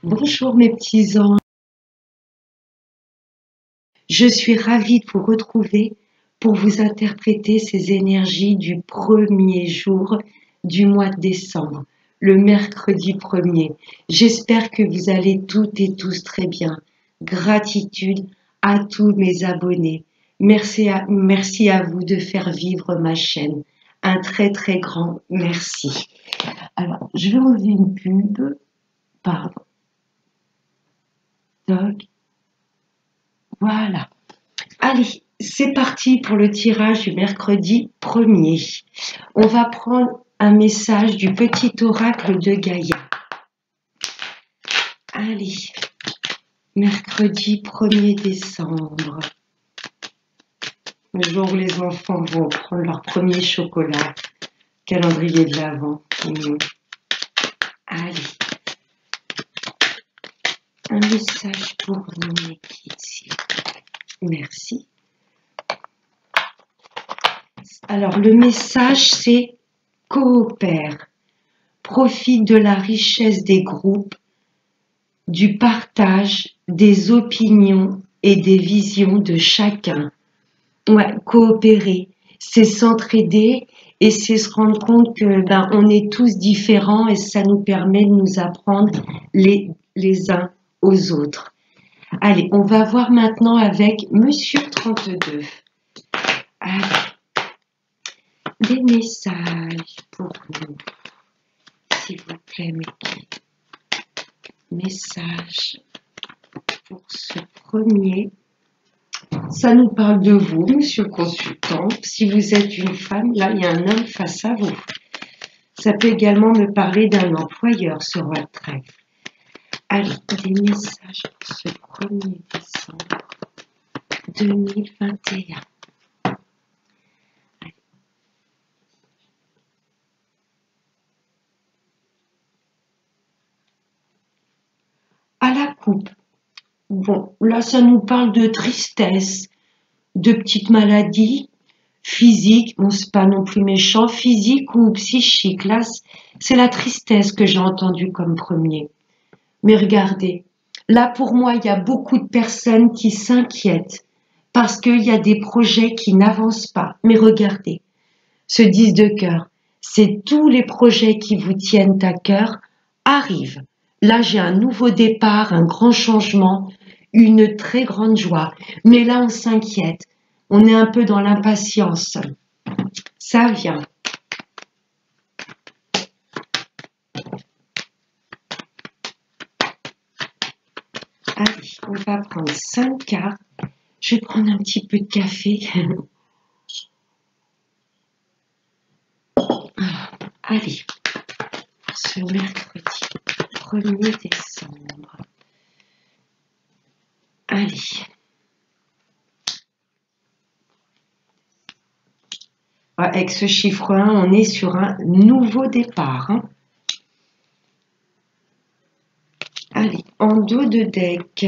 Bonjour mes petits anges, je suis ravie de vous retrouver pour vous interpréter ces énergies du premier jour du mois de décembre, le mercredi 1er. J'espère que vous allez toutes et tous très bien. Gratitude à tous mes abonnés. Merci à vous de faire vivre ma chaîne. Un très très grand merci. Alors, je vais enlever une pub. Pardon. Toc. Voilà. Allez, c'est parti pour le tirage du mercredi 1er. On va prendre un message du petit oracle de Gaïa. Allez, mercredi 1er décembre, le jour où les enfants vont prendre leur premier chocolat, calendrier de l'Avent. Allez, un message pour vous, mes kids. Merci. Alors, le message, c'est coopère, profite de la richesse des groupes, du partage, des opinions et des visions de chacun. Ouais, coopérer, c'est s'entraider et c'est se rendre compte que on est tous différents et ça nous permet de nous apprendre les uns aux autres. Allez, on va voir maintenant avec Monsieur 32. Allez. Des messages pour vous, s'il vous plaît, mes kids. Message pour ce premier. Ça nous parle de vous, monsieur le consultant. Si vous êtes une femme, là, il y a un homme face à vous. Ça peut également me parler d'un employeur sur votre trèfle. Allez, des messages pour ce 1er décembre 2021. À la coupe. Bon, là, ça nous parle de tristesse, de petites maladies physiques. Bon, c'est pas non plus méchant, physique ou psychique. Là, c'est la tristesse que j'ai entendue comme premier. Mais regardez, là, pour moi, il y a beaucoup de personnes qui s'inquiètent parce qu'il y a des projets qui n'avancent pas. Mais regardez, ce 10 de cœur, c'est tous les projets qui vous tiennent à cœur arrivent. Là, j'ai un nouveau départ, un grand changement, une très grande joie. Mais là, on s'inquiète. On est un peu dans l'impatience. Ça vient. Allez, on va prendre 5 cartes. Je vais prendre un petit peu de café. Allez, ce mercredi 1er décembre. Allez. Avec ce chiffre 1, on est sur un nouveau départ. Allez, en dos de deck.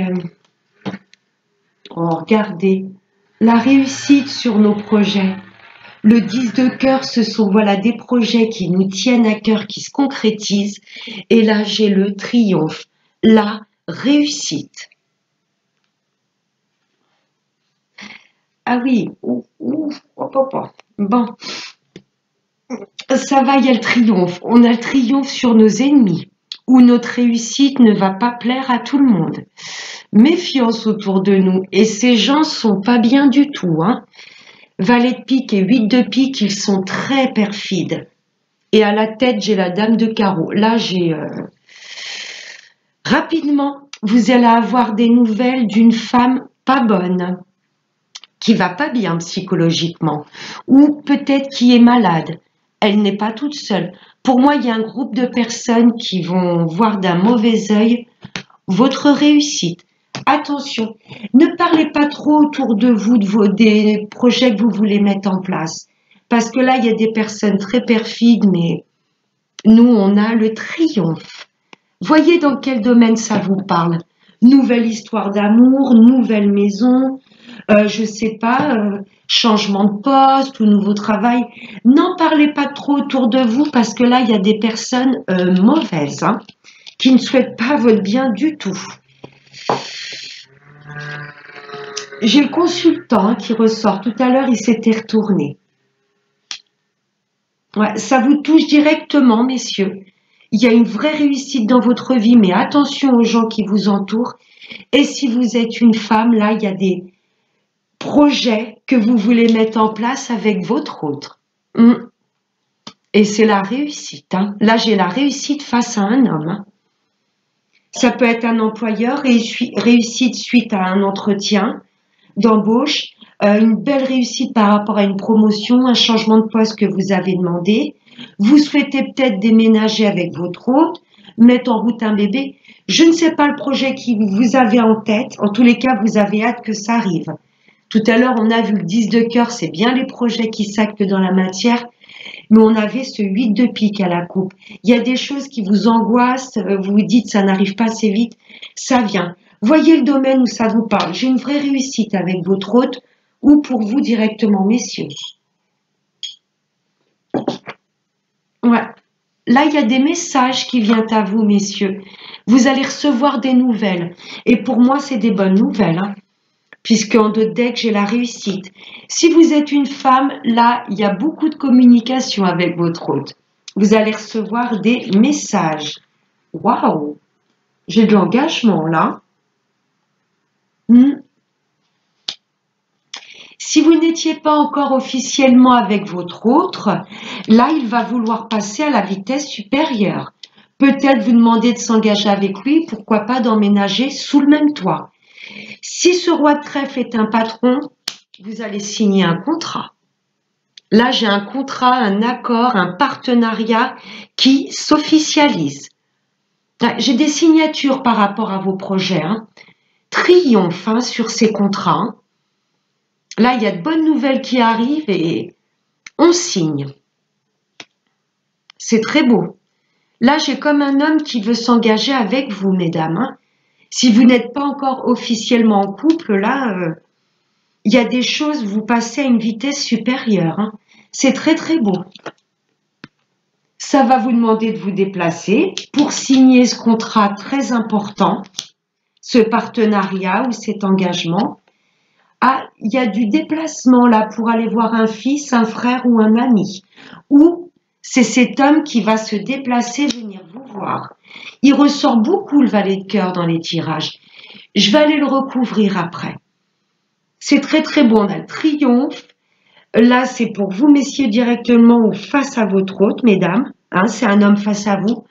Oh, regardez, la réussite sur nos projets. Le 10 de cœur, ce sont voilà, des projets qui nous tiennent à cœur, qui se concrétisent. Et là, j'ai le triomphe, la réussite. Ah oui, bon, ça va, il y a le triomphe. On a le triomphe sur nos ennemis, où notre réussite ne va pas plaire à tout le monde. Méfiance autour de nous, et ces gens sont pas bien du tout, hein. Valet de pique et 8 de pique, ils sont très perfides. Et à la tête, j'ai la dame de carreau. Là, j'ai... Rapidement, vous allez avoir des nouvelles d'une femme pas bonne, qui va pas bien psychologiquement, ou peut-être qui est malade. Elle n'est pas toute seule. Pour moi, il y a un groupe de personnes qui vont voir d'un mauvais œil votre réussite. Attention, ne parlez pas trop autour de vous des projets que vous voulez mettre en place. Parce que là, il y a des personnes très perfides, mais nous, on a le triomphe. Voyez dans quel domaine ça vous parle. Nouvelle histoire d'amour, nouvelle maison, je sais pas, changement de poste ou nouveau travail. N'en parlez pas trop autour de vous parce que là, il y a des personnes mauvaises, hein, qui ne souhaitent pas votre bien du tout. J'ai le consultant qui ressort. Tout à l'heure, il s'était retourné. Ouais, ça vous touche directement, messieurs. Il y a une vraie réussite dans votre vie, mais attention aux gens qui vous entourent. Et si vous êtes une femme, là, il y a des projets que vous voulez mettre en place avec votre autre. Et c'est la réussite. Hein. Là, j'ai la réussite face à un homme. Hein. Ça peut être un employeur, réussite suite à un entretien d'embauche, une belle réussite par rapport à une promotion, un changement de poste que vous avez demandé. Vous souhaitez peut-être déménager avec votre hôte, mettre en route un bébé. Je ne sais pas le projet que vous avez en tête. En tous les cas, vous avez hâte que ça arrive. Tout à l'heure, on a vu le 10 de cœur, c'est bien les projets qui s'actent dans la matière, mais on avait ce 8 de pique à la coupe. Il y a des choses qui vous angoissent, vous vous dites ça n'arrive pas assez vite, ça vient. Voyez le domaine où ça vous parle. J'ai une vraie réussite avec votre hôte ou pour vous directement, messieurs. Ouais. Là, il y a des messages qui viennent à vous, messieurs. Vous allez recevoir des nouvelles. Et pour moi, c'est des bonnes nouvelles. Hein. Puisqu'en deux decks, j'ai la réussite. Si vous êtes une femme, là, il y a beaucoup de communication avec votre hôte. Vous allez recevoir des messages. Waouh! J'ai de l'engagement, là. Si vous n'étiez pas encore officiellement avec votre autre, là, il va vouloir passer à la vitesse supérieure. Peut-être vous demander de s'engager avec lui, pourquoi pas d'emménager sous le même toit. Si ce roi de trèfle est un patron, vous allez signer un contrat. Là, j'ai un contrat, un accord, un partenariat qui s'officialise. J'ai des signatures par rapport à vos projets. Hein. Triomphe hein, sur ces contrats. Hein. Là, il y a de bonnes nouvelles qui arrivent et on signe. C'est très beau. Là, j'ai comme un homme qui veut s'engager avec vous, mesdames. Hein. Si vous n'êtes pas encore officiellement en couple, là, il y a des choses, vous passez à une vitesse supérieure. Hein. C'est très, très beau. Ça va vous demander de vous déplacer pour signer ce contrat très important, ce partenariat ou cet engagement. Ah, il y a du déplacement là pour aller voir un fils, un frère ou un ami. Ou c'est cet homme qui va se déplacer, venir vous voir. Il ressort beaucoup le valet de cœur dans les tirages. Je vais aller le recouvrir après. C'est très très bon, on a le triomphe. Là, c'est pour vous, messieurs, directement ou face à votre hôte, mesdames. Hein, c'est un homme face à vous.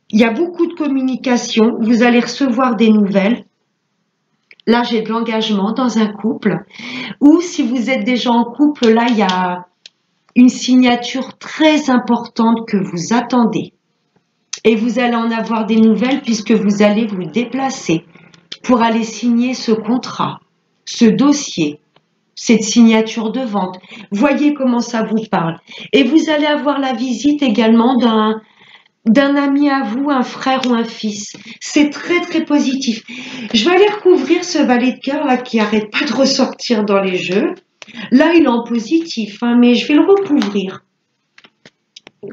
Il y a beaucoup de communication. Vous allez recevoir des nouvelles. Là, j'ai de l'engagement dans un couple. Ou si vous êtes déjà en couple, là, il y a une signature très importante que vous attendez. Et vous allez en avoir des nouvelles puisque vous allez vous déplacer pour aller signer ce contrat, ce dossier, cette signature de vente. Voyez comment ça vous parle. Et vous allez avoir la visite également d'un ami à vous, un frère ou un fils. C'est très très positif. Je vais aller recouvrir ce valet de cœur là qui n'arrête pas de ressortir dans les jeux. Là, il est en positif, hein, mais je vais le recouvrir.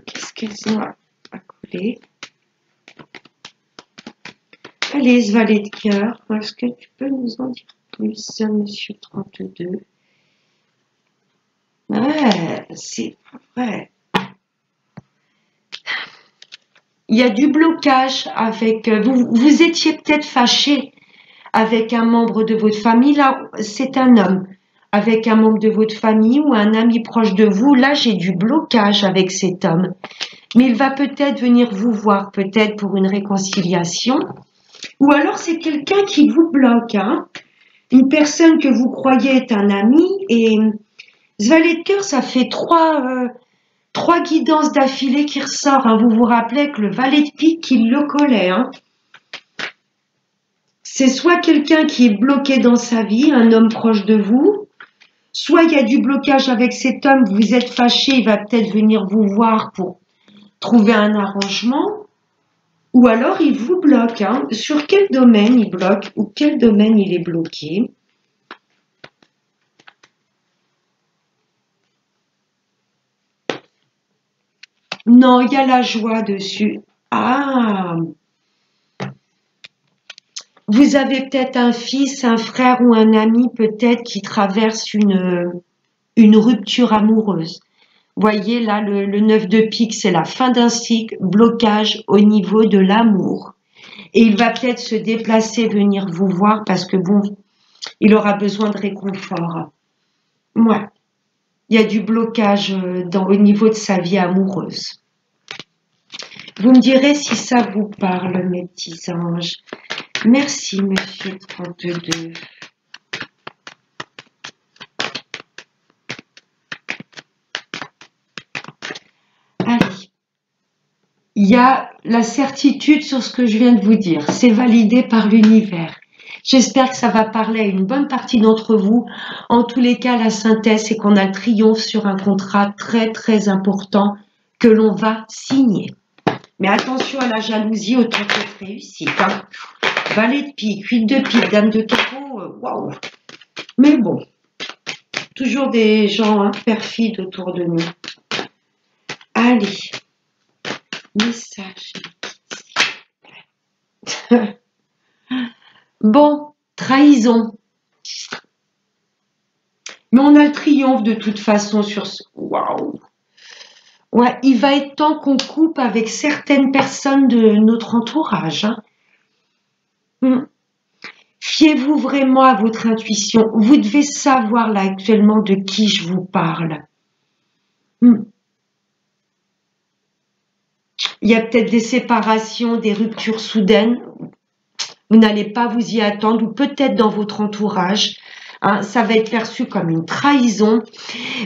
Qu'est-ce qu'elles ont à coller? Allez, ce valet de cœur, est-ce que tu peux nous en dire plus, monsieur 32? Ouais, c'est vrai. Il y a du blocage avec... Vous étiez peut-être fâché avec un membre de votre famille. Là, c'est un homme. Avec un membre de votre famille ou un ami proche de vous. Là, j'ai du blocage avec cet homme. Mais il va peut-être venir vous voir, peut-être pour une réconciliation. Ou alors, c'est quelqu'un qui vous bloque. Hein. Une personne que vous croyez est un ami. Et ce valet de cœur, ça fait trois guidances d'affilée qui ressortent. Hein. Vous vous rappelez que le valet de pique, il le collait. Hein. C'est soit quelqu'un qui est bloqué dans sa vie, un homme proche de vous, soit il y a du blocage avec cet homme, vous êtes fâché, il va peut-être venir vous voir pour trouver un arrangement, ou alors il vous bloque. Hein. Sur quel domaine il bloque ou quel domaine il est bloqué? Non, il y a la joie dessus. Ah, Vous avez peut-être un fils, un frère ou un ami peut-être qui traverse une rupture amoureuse. Voyez là, le 9 de pique, c'est la fin d'un cycle, blocage au niveau de l'amour. Et il va peut-être se déplacer, venir vous voir parce que bon, il aura besoin de réconfort. Ouais, il y a du blocage au niveau de sa vie amoureuse. Vous me direz si ça vous parle, mes petits anges. Merci, monsieur 32. Allez. Il y a la certitude sur ce que je viens de vous dire. C'est validé par l'univers. J'espère que ça va parler à une bonne partie d'entre vous. En tous les cas, la synthèse, c'est qu'on a le triomphe sur un contrat très, très important que l'on va signer. Mais attention à la jalousie autant que réussite. Hein. Valet de pique, 8 de pique, dame de carreau, waouh. Mais bon, toujours des gens perfides autour de nous. Allez, message. Bon, trahison. Mais on a le triomphe de toute façon sur ce... Waouh. Ouais, il va être temps qu'on coupe avec certaines personnes de notre entourage. Hein. Fiez-vous vraiment à votre intuition. Vous devez savoir là actuellement de qui je vous parle. Il y a peut-être des séparations, des ruptures soudaines. Vous n'allez pas vous y attendre ou peut-être dans votre entourage. Hein, ça va être perçu comme une trahison.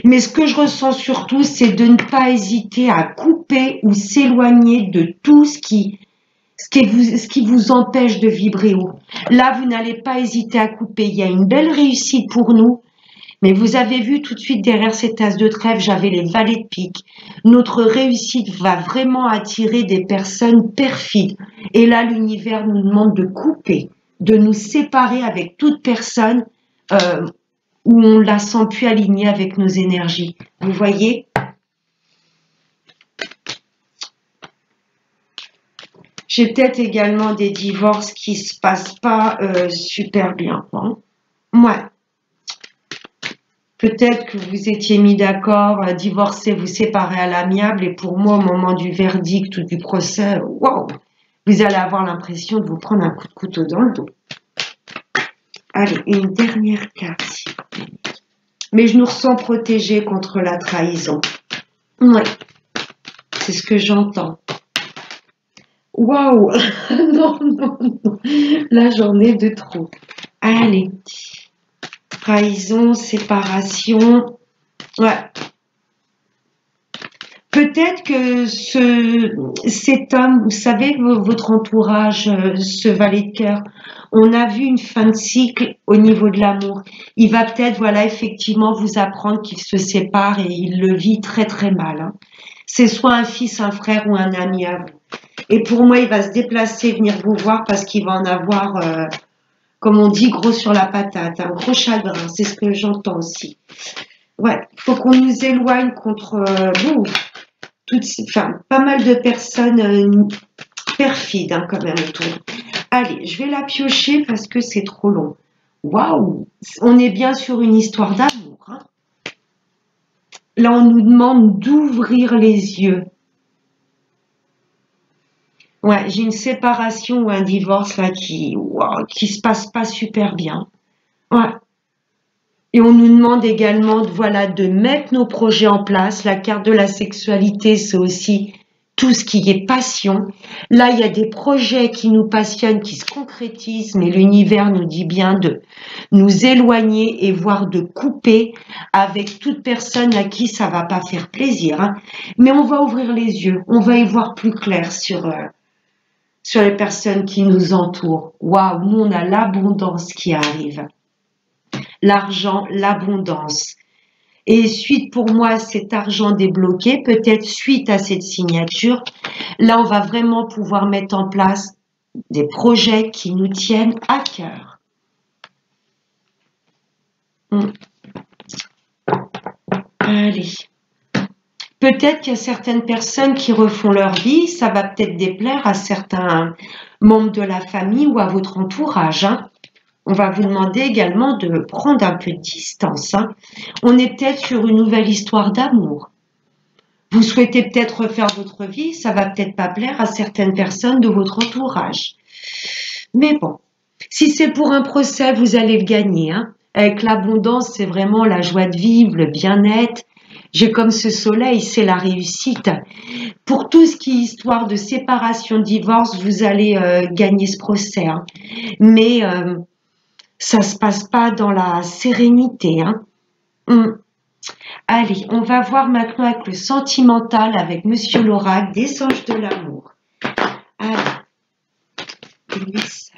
Mais ce que je ressens surtout, c'est de ne pas hésiter à couper ou s'éloigner de tout ce qui vous empêche de vibrer haut. Là, vous n'allez pas hésiter à couper. Il y a une belle réussite pour nous. Mais vous avez vu tout de suite derrière ces tasses de trèfle, j'avais les valets de pique. Notre réussite va vraiment attirer des personnes perfides. Et là, l'univers nous demande de couper, de nous séparer avec toute personne où on la sent plus alignée avec nos énergies. Vous voyez ? J'ai peut-être également des divorces qui se passent pas super bien. Hein. Ouais. Peut-être que vous étiez mis d'accord, divorcer, vous séparer à l'amiable, et pour moi, au moment du verdict ou du procès, waouh, vous allez avoir l'impression de vous prendre un coup de couteau dans le dos. Allez, une dernière carte. Mais je nous ressens protégés contre la trahison. Ouais, c'est ce que j'entends. Waouh, non, non, non, là j'en ai de trop. Allez, trahison, séparation, ouais. Peut-être que cet homme, vous savez, votre entourage, ce valet de cœur, on a vu une fin de cycle au niveau de l'amour. Il va peut-être, voilà, effectivement vous apprendre qu'il se sépare et il le vit très très mal. Hein. C'est soit un fils, un frère ou un ami à vous. Et pour moi, il va se déplacer, venir vous voir parce qu'il va en avoir, comme on dit, gros sur la patate, un gros chagrin. C'est ce que j'entends aussi. Ouais, faut qu'on nous éloigne contre vous. Pas mal de personnes perfides hein, quand même autour. Allez, je vais la piocher parce que c'est trop long. Waouh, on est bien sur une histoire d'amour. Hein. Là, on nous demande d'ouvrir les yeux. Ouais, j'ai une séparation ou un divorce là qui se passe pas super bien. Ouais. Et on nous demande également de mettre nos projets en place. La carte de la sexualité, c'est aussi tout ce qui est passion. Là, il y a des projets qui nous passionnent, qui se concrétisent, mais l'univers nous dit bien de nous éloigner et voire de couper avec toute personne à qui ça va pas faire plaisir. Hein. Mais on va ouvrir les yeux, on va y voir plus clair sur les personnes qui nous entourent. Waouh, nous on a l'abondance qui arrive. L'argent, l'abondance. Et suite pour moi cet argent débloqué, peut-être suite à cette signature, là on va vraiment pouvoir mettre en place des projets qui nous tiennent à cœur. Allez, Peut-être qu'il y a certaines personnes qui refont leur vie, ça va peut-être déplaire à certains membres de la famille ou à votre entourage, hein. On va vous demander également de prendre un peu de distance, hein. On est peut-être sur une nouvelle histoire d'amour. Vous souhaitez peut-être refaire votre vie, ça va peut-être pas plaire à certaines personnes de votre entourage. Mais bon, si c'est pour un procès, vous allez le gagner, hein. Avec l'abondance, c'est vraiment la joie de vivre, le bien-être. J'ai comme ce soleil, c'est la réussite. Pour tout ce qui est histoire de séparation, divorce, vous allez gagner ce procès, hein. Mais ça se passe pas dans la sérénité, hein. Allez, on va voir maintenant avec le sentimental, avec Monsieur l'oracle des anges de l'amour. Allez, le message.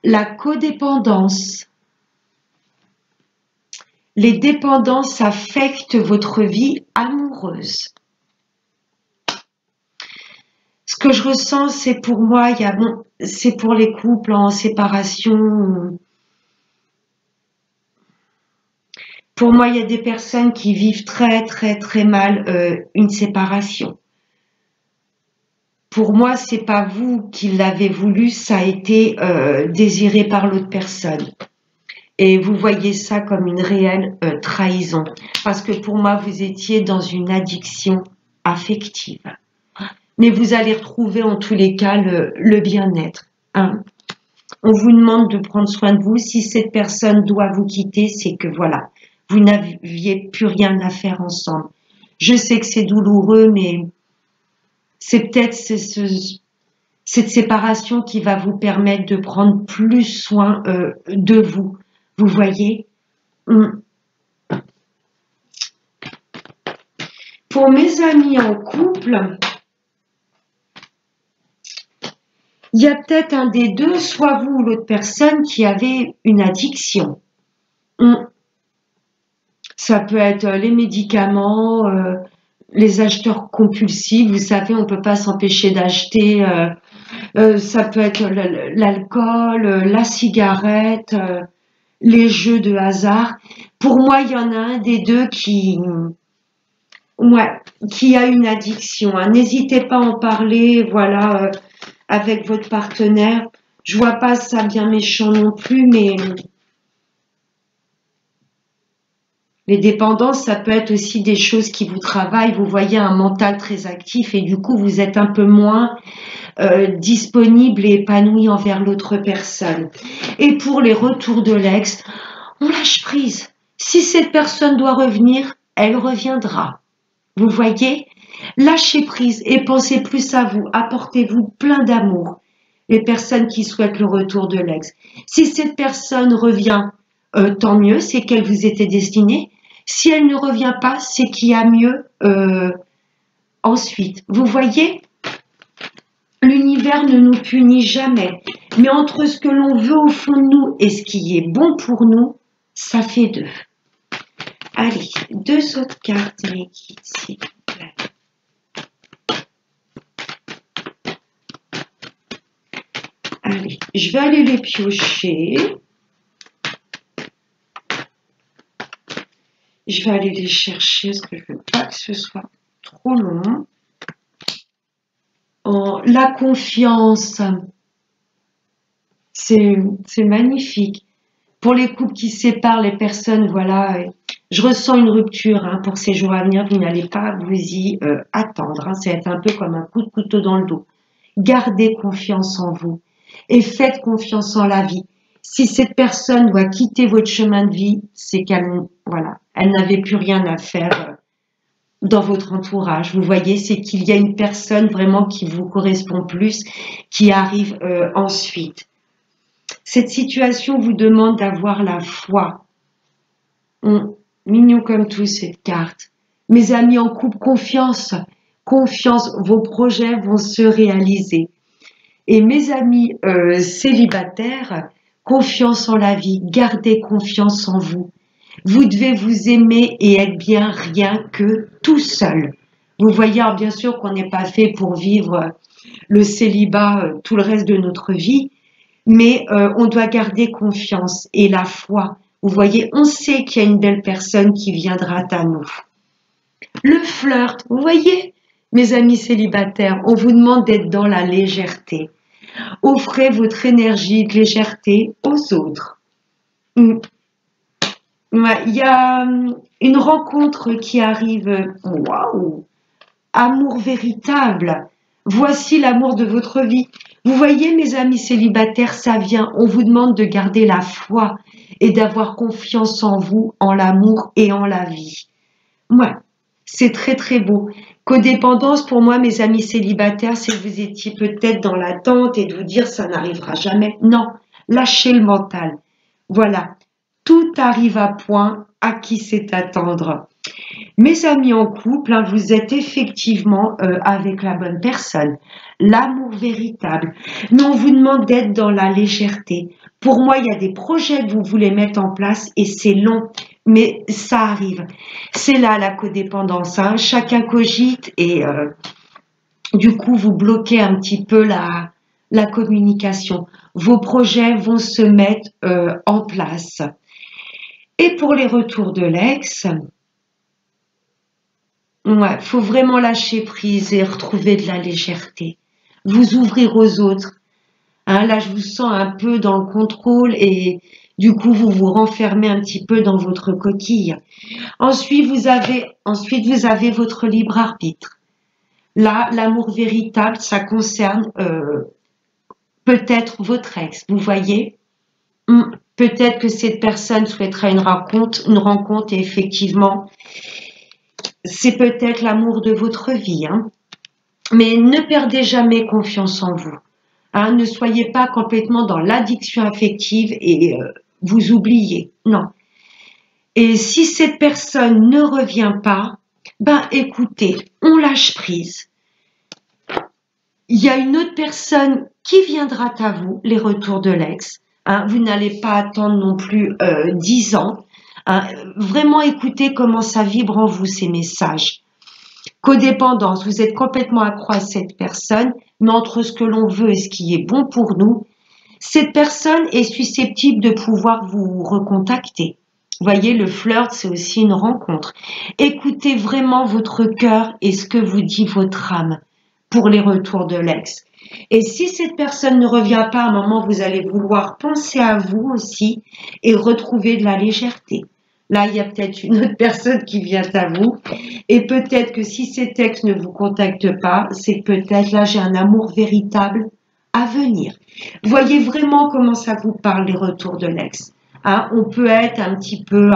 La codépendance. Les dépendances affectent votre vie amoureuse. Ce que je ressens, c'est pour moi, c'est pour les couples en séparation. Pour moi, il y a des personnes qui vivent très très très mal une séparation. Pour moi, c'est pas vous qui l'avez voulu, ça a été désiré par l'autre personne. Et vous voyez ça comme une réelle trahison. Parce que pour moi, vous étiez dans une addiction affective. Mais vous allez retrouver en tous les cas le bien-être, hein. On vous demande de prendre soin de vous. Si cette personne doit vous quitter, c'est que voilà, vous n'aviez plus rien à faire ensemble. Je sais que c'est douloureux, mais c'est peut-être cette séparation qui va vous permettre de prendre plus soin de vous. Vous voyez? Pour mes amis en couple, il y a peut-être un des deux, soit vous ou l'autre personne, qui avait une addiction. Ça peut être les médicaments, les acheteurs compulsifs, vous savez, on ne peut pas s'empêcher d'acheter. Ça peut être l'alcool, la cigarette, les jeux de hasard. Pour moi, il y en a un des deux qui a une addiction, hein. N'hésitez pas à en parler, voilà, avec votre partenaire. Je vois pas ça bien méchant non plus, mais les dépendances, ça peut être aussi des choses qui vous travaillent. Vous voyez un mental très actif et du coup, vous êtes un peu moins disponible et épanoui envers l'autre personne. Et pour les retours de l'ex, on lâche prise. Si cette personne doit revenir, elle reviendra. Vous voyez? Lâchez prise et pensez plus à vous. Apportez-vous plein d'amour. Les personnes qui souhaitent le retour de l'ex. Si cette personne revient, tant mieux, c'est qu'elle vous était destinée. Si elle ne revient pas, c'est qu'il y a mieux ensuite. Vous voyez? L'univers ne nous punit jamais. Mais entre ce que l'on veut au fond de nous et ce qui est bon pour nous, ça fait deux. Allez, deux autres cartes, mes guides, s'il vous plaît. Allez, je vais aller les piocher. Je vais aller les chercher parce que je ne veux pas que ce soit trop long. Oh, la confiance, c'est magnifique. Pour les couples qui se séparent, les personnes, voilà, je ressens une rupture, hein, pour ces jours à venir. Vous n'allez pas vous y attendre, hein. Ça va être un peu comme un coup de couteau dans le dos. Gardez confiance en vous et faites confiance en la vie. Si cette personne doit quitter votre chemin de vie, c'est qu'elle, voilà, elle n'avait plus rien à faire dans votre entourage. Vous voyez, c'est qu'il y a une personne vraiment qui vous correspond plus, qui arrive ensuite. Cette situation vous demande d'avoir la foi. Mignon comme tout, cette carte. Mes amis en couple, confiance. Confiance, vos projets vont se réaliser. Et mes amis célibataires, confiance en la vie. Gardez confiance en vous. Vous devez vous aimer et être bien rien que tout seul. Vous voyez, alors bien sûr qu'on n'est pas fait pour vivre le célibat tout le reste de notre vie, mais on doit garder confiance et la foi. Vous voyez, on sait qu'il y a une belle personne qui viendra à nous. Le flirt, vous voyez, mes amis célibataires, on vous demande d'être dans la légèreté. Offrez votre énergie de légèreté aux autres. Ouais, il y a une rencontre qui arrive. Waouh! Amour véritable. Voici l'amour de votre vie. Vous voyez, mes amis célibataires, ça vient. On vous demande de garder la foi et d'avoir confiance en vous, en l'amour et en la vie. Ouais, c'est très très beau. Codépendance, pour moi, mes amis célibataires, c'est que vous étiez peut-être dans l'attente et de vous dire ça n'arrivera jamais. Non, lâchez le mental. Voilà, tout arrive à point, à qui sait attendre. Mes amis en couple, hein, vous êtes effectivement avec la bonne personne, l'amour véritable. Mais on vous demande d'être dans la légèreté. Pour moi, il y a des projets que vous voulez mettre en place et c'est long, mais ça arrive. C'est là la codépendance. Hein. Chacun cogite et du coup, vous bloquez un petit peu la communication. Vos projets vont se mettre en place. Et pour les retours de l'ex, ouais, faut vraiment lâcher prise et retrouver de la légèreté. Vous ouvrir aux autres. Hein, là, je vous sens un peu dans le contrôle et du coup, vous vous renfermez un petit peu dans votre coquille. Ensuite, vous avez votre libre arbitre. Là, l'amour véritable, ça concerne peut-être votre ex. Vous voyez, peut-être que cette personne souhaiterait une rencontre et effectivement, c'est peut-être l'amour de votre vie. Hein. Mais ne perdez jamais confiance en vous. Hein, ne soyez pas complètement dans l'addiction affective et vous oubliez. Non. Et si cette personne ne revient pas, ben écoutez, on lâche prise. Il y a une autre personne qui viendra à vous, les retours de l'ex. Hein, vous n'allez pas attendre non plus 10 ans. Hein, vraiment écoutez comment ça vibre en vous, ces messages. Codépendance, vous êtes complètement accro à cette personne, mais entre ce que l'on veut et ce qui est bon pour nous, cette personne est susceptible de pouvoir vous recontacter. Vous voyez, le flirt, c'est aussi une rencontre. Écoutez vraiment votre cœur et ce que vous dit votre âme pour les retours de l'ex. Et si cette personne ne revient pas, à un moment, vous allez vouloir penser à vous aussi et retrouver de la légèreté. Là, il y a peut-être une autre personne qui vient à vous. Et peut-être que si cet ex ne vous contacte pas, c'est peut-être là, j'ai un amour véritable à venir. Voyez vraiment comment ça vous parle, les retours de l'ex. Hein, on peut être un petit peu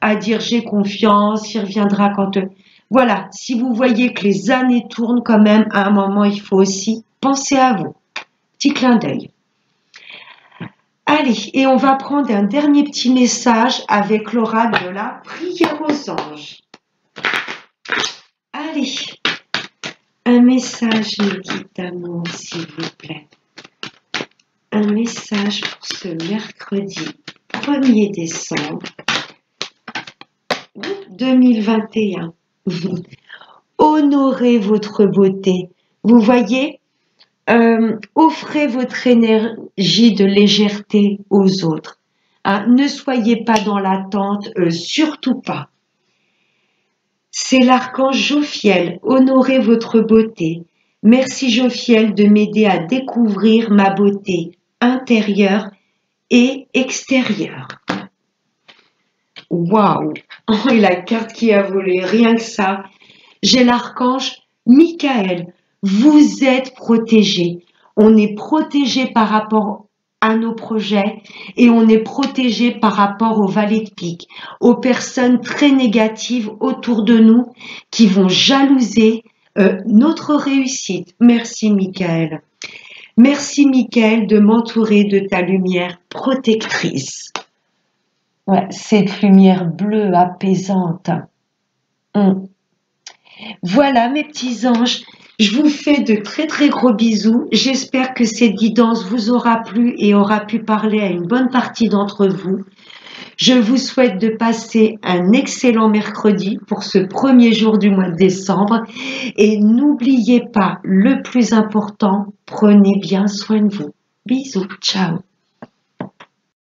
à dire j'ai confiance, il reviendra quand... Voilà, si vous voyez que les années tournent quand même, à un moment, il faut aussi penser à vous. Petit clin d'œil. Allez, et on va prendre un dernier petit message avec l'oracle de la prière aux anges. Allez, un message, mes guides d'amour, s'il vous plaît. Un message pour ce mercredi 1er décembre 2021. Honorez votre beauté. Vous voyez, offrez votre énergie de légèreté aux autres. Hein, ne soyez pas dans l'attente, surtout pas. C'est l'archange Jophiel. Honorez votre beauté. Merci Jophiel de m'aider à découvrir ma beauté intérieure et extérieure. Waouh! Oh, et la carte qui a volé, rien que ça. J'ai l'archange Michael. Vous êtes protégés. On est protégés par rapport à nos projets et on est protégés par rapport aux valets de pique, aux personnes très négatives autour de nous qui vont jalouser notre réussite. Merci Michael. Merci Michael de m'entourer de ta lumière protectrice. Ouais, cette lumière bleue apaisante. Voilà mes petits anges, je vous fais de très très gros bisous. J'espère que cette guidance vous aura plu et aura pu parler à une bonne partie d'entre vous. Je vous souhaite de passer un excellent mercredi pour ce premier jour du mois de décembre et n'oubliez pas, le plus important, prenez bien soin de vous. Bisous, ciao.